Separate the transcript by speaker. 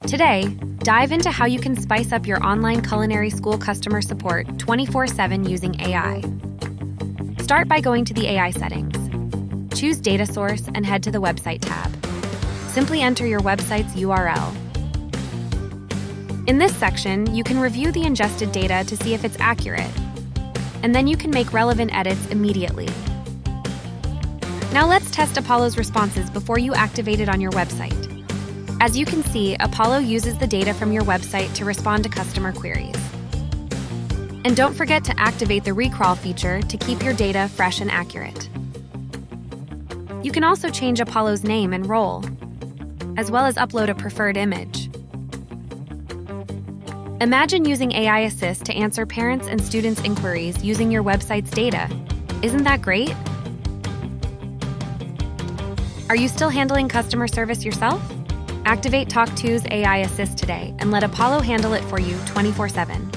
Speaker 1: Today, dive into how you can spice up your online culinary school customer support 24/7 using AI. Start by going to the AI settings. Choose Data Source and head to the Website tab. Simply enter your website's URL. In this section, you can review the ingested data to see if it's accurate, and then you can make relevant edits immediately. Now let's test Apollo's responses before you activate it on your website. As you can see, Apollo uses the data from your website to respond to customer queries. And don't forget to activate the recrawl feature to keep your data fresh and accurate. You can also change Apollo's name and role, as well as upload a preferred image. Imagine using toAIAssist to answer parents' and students' inquiries using your website's data. Isn't that great? Are you still handling customer service yourself? Activate tawk.to's AI Assist today and let Apollo handle it for you 24/7.